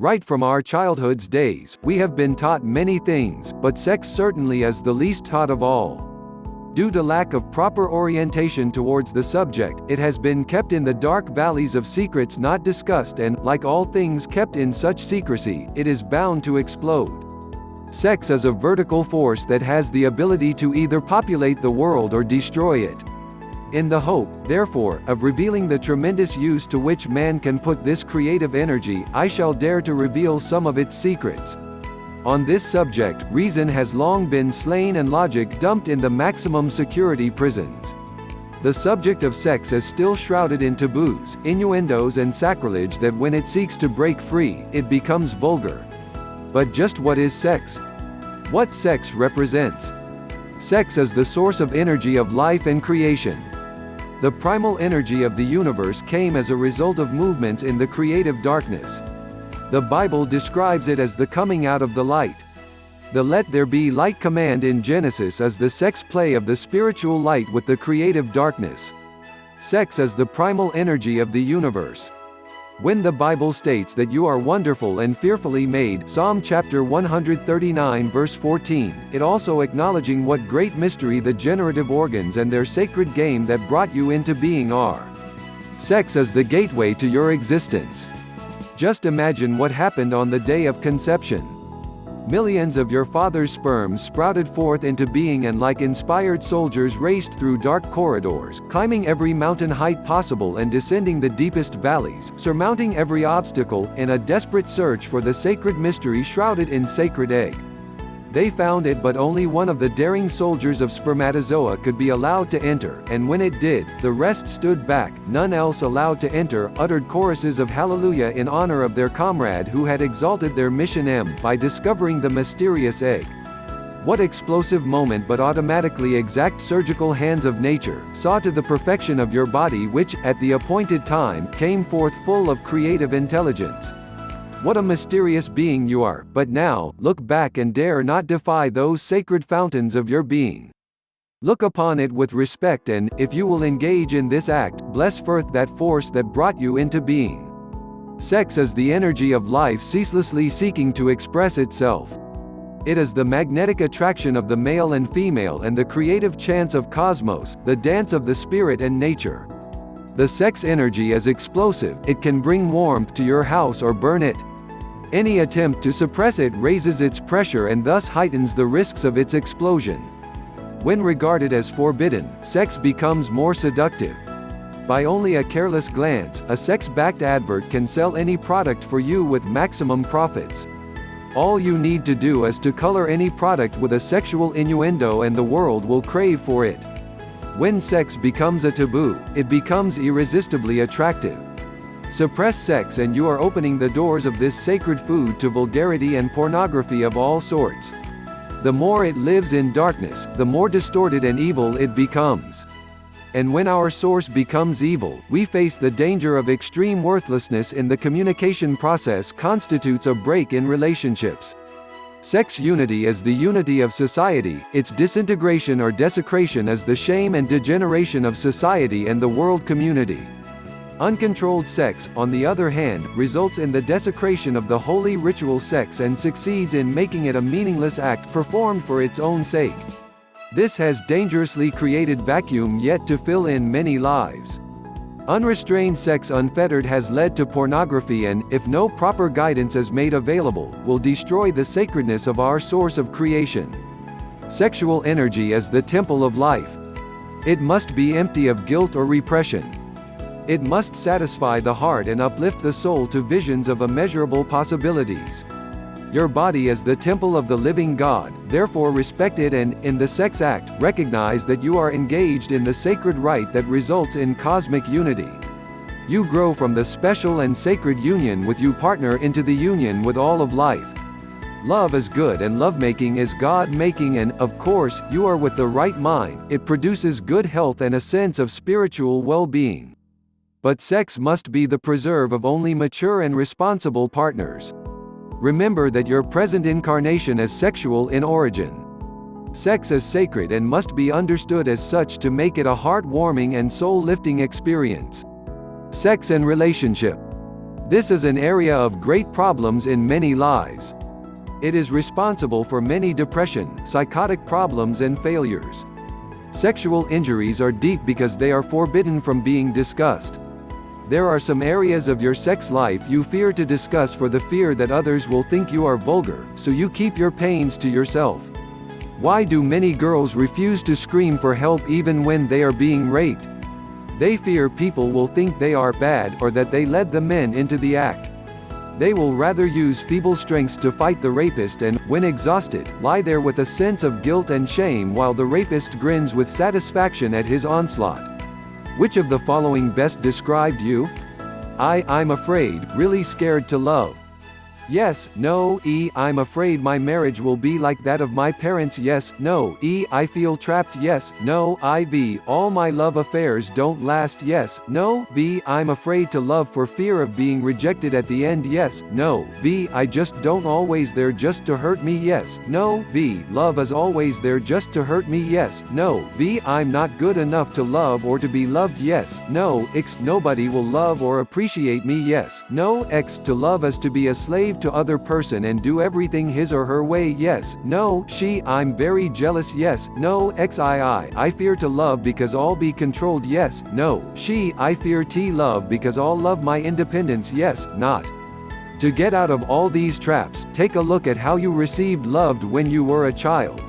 Right from our childhood's days, we have been taught many things, but sex certainly is the least taught of all. Due to lack of proper orientation towards the subject, it has been kept in the dark valleys of secrets not discussed and, like all things kept in such secrecy, it is bound to explode. Sex is a vertical force that has the ability to either populate the world or destroy it. In the hope, therefore, of revealing the tremendous use to which man can put this creative energy, I shall dare to reveal some of its secrets. On this subject, reason has long been slain and logic dumped in the maximum security prisons. The subject of sex is still shrouded in taboos, innuendos and sacrilege that when it seeks to break free, it becomes vulgar. But just what is sex? What sex represents? Sex is the source of energy of life and creation. The primal energy of the universe came as a result of movements in the creative darkness. The Bible describes it as the coming out of the light. The let there be light command in Genesis is the sex play of the spiritual light with the creative darkness. Sex is the primal energy of the universe. When the Bible states that you are wonderful and fearfully made, Psalm chapter 139 verse 14, it also acknowledging what great mystery the generative organs and their sacred game that brought you into being are. Sex is the gateway to your existence. Just imagine what happened on the day of conception. Millions of your father's sperm sprouted forth into being and like inspired soldiers raced through dark corridors, climbing every mountain height possible and descending the deepest valleys, surmounting every obstacle, in a desperate search for the sacred mystery shrouded in sacred egg. They found it, but only one of the daring soldiers of spermatozoa could be allowed to enter, and when it did, the rest stood back, none else allowed to enter, uttered choruses of hallelujah in honor of their comrade who had exalted their mission by discovering the mysterious egg. What explosive moment, but automatically exact surgical hands of nature, saw to the perfection of your body which, at the appointed time, came forth full of creative intelligence. What a mysterious being you are, but now, look back and dare not defy those sacred fountains of your being. Look upon it with respect and, if you will engage in this act, bless forth that force that brought you into being. Sex is the energy of life ceaselessly seeking to express itself. It is the magnetic attraction of the male and female and the creative chance of cosmos, the dance of the spirit and nature. The sex energy is explosive, it can bring warmth to your house or burn it. Any attempt to suppress it raises its pressure and thus heightens the risks of its explosion. When regarded as forbidden, sex becomes more seductive. By only a careless glance, a sex-backed advert can sell any product for you with maximum profits. All you need to do is to color any product with a sexual innuendo and the world will crave for it. When sex becomes a taboo, it becomes irresistibly attractive. Suppress sex and you are opening the doors of this sacred food to vulgarity and pornography of all sorts. The more it lives in darkness, the more distorted and evil it becomes. And when our source becomes evil, we face the danger of extreme worthlessness in the communication process constitutes a break in relationships. Sex unity is the unity of society, its disintegration or desecration is the shame and degeneration of society and the world community. Uncontrolled sex, on the other hand, results in the desecration of the holy ritual sex and succeeds in making it a meaningless act performed for its own sake. This has dangerously created vacuum yet to fill in many lives. Unrestrained sex unfettered has led to pornography and, if no proper guidance is made available, will destroy the sacredness of our source of creation. Sexual energy is the temple of life. It must be empty of guilt or repression. It must satisfy the heart and uplift the soul to visions of immeasurable possibilities. Your body is the temple of the living God, therefore respect it and, in the sex act, recognize that you are engaged in the sacred rite that results in cosmic unity. You grow from the special and sacred union with your partner into the union with all of life. Love is good and lovemaking is God-making and, of course, you are with the right mind, it produces good health and a sense of spiritual well-being. But sex must be the preserve of only mature and responsible partners. Remember that your present incarnation is sexual in origin. Sex is sacred and must be understood as such to make it a heart-warming and soul-lifting experience. Sex and relationship. This is an area of great problems in many lives. It is responsible for many depression, psychotic problems and failures. Sexual injuries are deep because they are forbidden from being discussed. There are some areas of your sex life you fear to discuss for the fear that others will think you are vulgar, so you keep your pains to yourself. Why do many girls refuse to scream for help even when they are being raped? They fear people will think they are bad or that they led the men into the act. They will rather use feeble strengths to fight the rapist and, when exhausted, lie there with a sense of guilt and shame while the rapist grins with satisfaction at his onslaught. Which of the following best described you? I'm afraid, really scared to love. Yes, no. E, I'm afraid my marriage will be like that of my parents. Yes, no. E, I feel trapped. Yes, no. IV, all my love affairs don't last. Yes, no. V, I'm afraid to love for fear of being rejected at the end. Yes, no. V, I just don't always there just to hurt me. Yes, no. V, love is always there just to hurt me. Yes, no. V, I'm not good enough to love or to be loved. Yes, no. X, nobody will love or appreciate me. Yes, no. X, to love is to be a slave to other person and do everything his or her way. Yes, no. She, I'm very jealous. Yes, no. XII, I fear to love because I'll be controlled. Yes, no. She, I fear to love because I'll love my independence. Yes, not. To get out of all these traps, take a look at how you received loved when you were a child.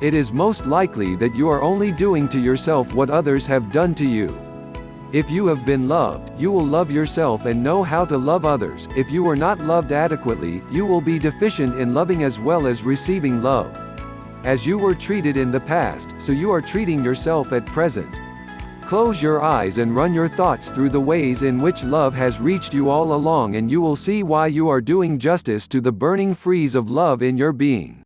It is most likely that you are only doing to yourself what others have done to you. If you have been loved, you will love yourself and know how to love others. If you were not loved adequately, you will be deficient in loving as well as receiving love. As you were treated in the past, so you are treating yourself at present. Close your eyes and run your thoughts through the ways in which love has reached you all along, and you will see why you are doing justice to the burning frieze of love in your being.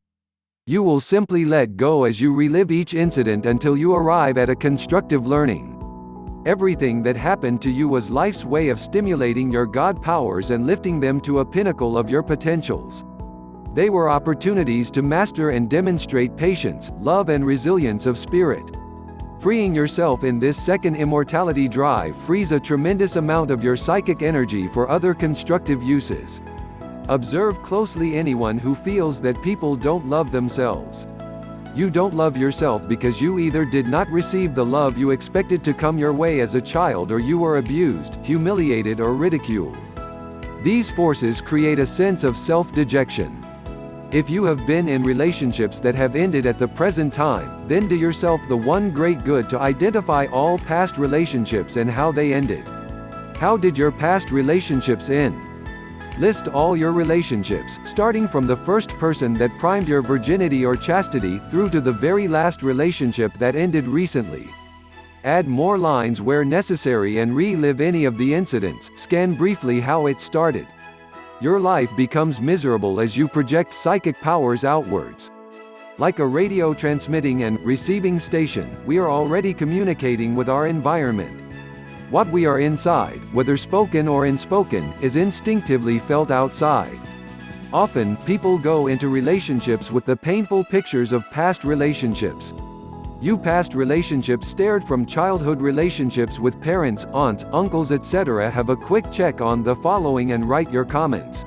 You will simply let go as you relive each incident until you arrive at a constructive learning. Everything that happened to you was life's way of stimulating your God powers and lifting them to a pinnacle of your potentials. They were opportunities to master and demonstrate patience, love and resilience of spirit. Freeing yourself in this second immortality drive frees a tremendous amount of your psychic energy for other constructive uses. Observe closely anyone who feels that people don't love themselves. You don't love yourself because you either did not receive the love you expected to come your way as a child, or you were abused, humiliated or ridiculed. These forces create a sense of self-dejection. If you have been in relationships that have ended at the present time, then do yourself the one great good to identify all past relationships and how they ended. How did your past relationships end? List all your relationships, starting from the first person that primed your virginity or chastity, through to the very last relationship that ended recently. Add more lines where necessary and relive any of the incidents. Scan briefly how it started. Your life becomes miserable as you project psychic powers outwards. Like a radio transmitting and receiving station, we are already communicating with our environment. What we are inside, whether spoken or unspoken, is instinctively felt outside. Often, people go into relationships with the painful pictures of past relationships. You past relationships stared from childhood relationships with parents, aunts, uncles etc. Have a quick check on the following and write your comments.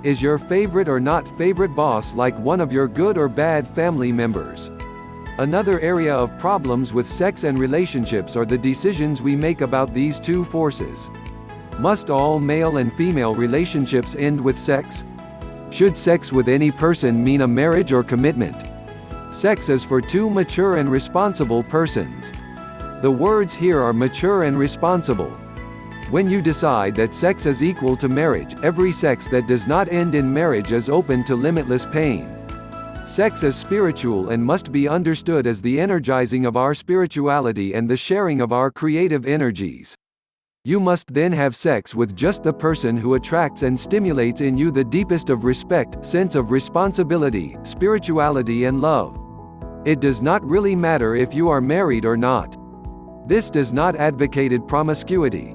Is your favorite or not favorite boss like one of your good or bad family members? Another area of problems with sex and relationships are the decisions we make about these two forces. Must all male and female relationships end with sex? Should sex with any person mean a marriage or commitment? Sex is for two mature and responsible persons. The words here are mature and responsible. When you decide that sex is equal to marriage, every sex that does not end in marriage is open to limitless pain. Sex is spiritual and must be understood as the energizing of our spirituality and the sharing of our creative energies. You must then have sex with just the person who attracts and stimulates in you the deepest of respect, sense of responsibility, spirituality and love. It does not really matter if you are married or not. This does not advocate promiscuity.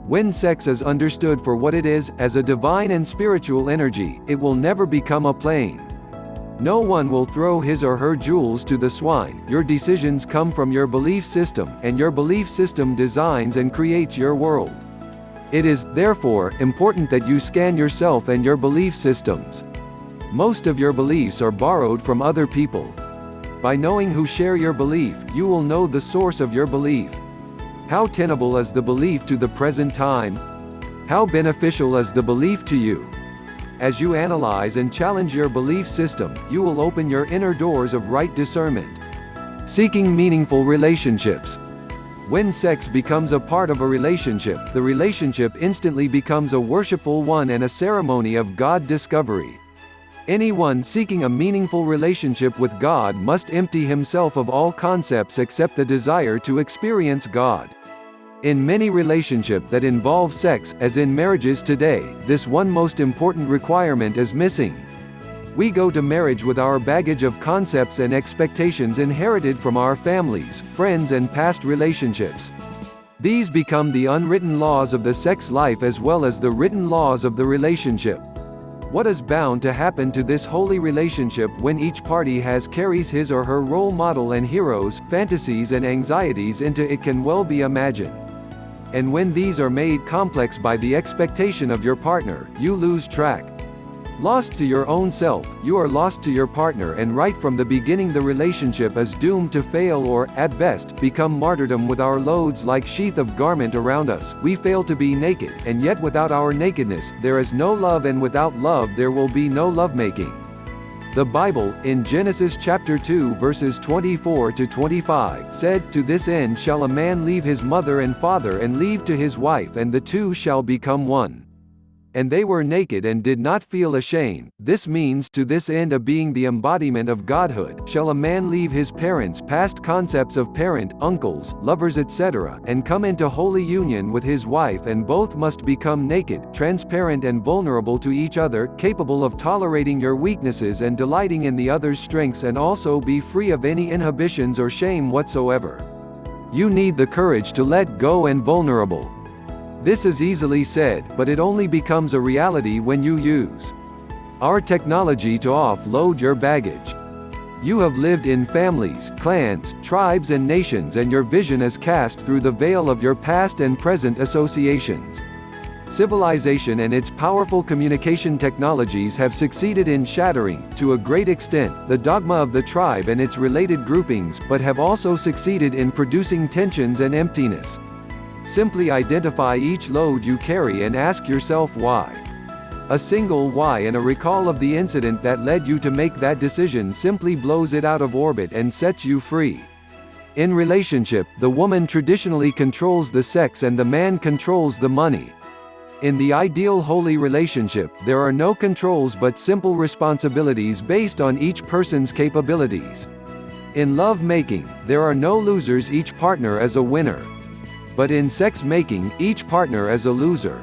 When sex is understood for what it is, as a divine and spiritual energy, it will never become a plane. No one will throw his or her jewels to the swine. Your decisions come from your belief system, and your belief system designs and creates your world. It is, therefore, important that you scan yourself and your belief systems. Most of your beliefs are borrowed from other people. By knowing who share your belief, you will know the source of your belief. How tenable is the belief to the present time? How beneficial is the belief to you? As you analyze and challenge your belief system, you will open your inner doors of right discernment. Seeking meaningful relationships. When sex becomes a part of a relationship, the relationship instantly becomes a worshipful one and a ceremony of God discovery. Anyone seeking a meaningful relationship with God must empty himself of all concepts except the desire to experience God. In many relationships that involve sex, as in marriages today, this one most important requirement is missing. We go to marriage with our baggage of concepts and expectations inherited from our families, friends and past relationships. These become the unwritten laws of the sex life as well as the written laws of the relationship. What is bound to happen to this holy relationship when each party carries his or her role model and heroes, fantasies and anxieties into it can well be imagined. And when these are made complex by the expectation of your partner, you lose track. Lost to your own self, you are lost to your partner, and right from the beginning the relationship is doomed to fail or, at best, become martyrdom. With our loads like sheath of garment around us, we fail to be naked, and yet without our nakedness, there is no love, and without love there will be no lovemaking. The Bible, in Genesis chapter 2 verses 24 to 25, said, "To this end shall a man leave his mother and father and leave to his wife, and the two shall become one. And they were naked and did not feel ashamed." This means, to this end, a being the embodiment of godhood, shall a man leave his parents, past concepts of parent, uncles, lovers etc., and come into holy union with his wife, and both must become naked, transparent and vulnerable to each other, capable of tolerating your weaknesses and delighting in the other's strengths, and also be free of any inhibitions or shame whatsoever. You need the courage to let go and vulnerable. This is easily said, but it only becomes a reality when you use our technology to offload your baggage. You have lived in families, clans, tribes and nations, and your vision is cast through the veil of your past and present associations. Civilization and its powerful communication technologies have succeeded in shattering, to a great extent, the dogma of the tribe and its related groupings, but have also succeeded in producing tensions and emptiness. Simply identify each load you carry and ask yourself why. A single why and a recall of the incident that led you to make that decision simply blows it out of orbit and sets you free. In relationship, the woman traditionally controls the sex and the man controls the money. In the ideal holy relationship, there are no controls but simple responsibilities based on each person's capabilities. In love making, there are no losers, each partner is a winner. But in sex making, each partner is a loser.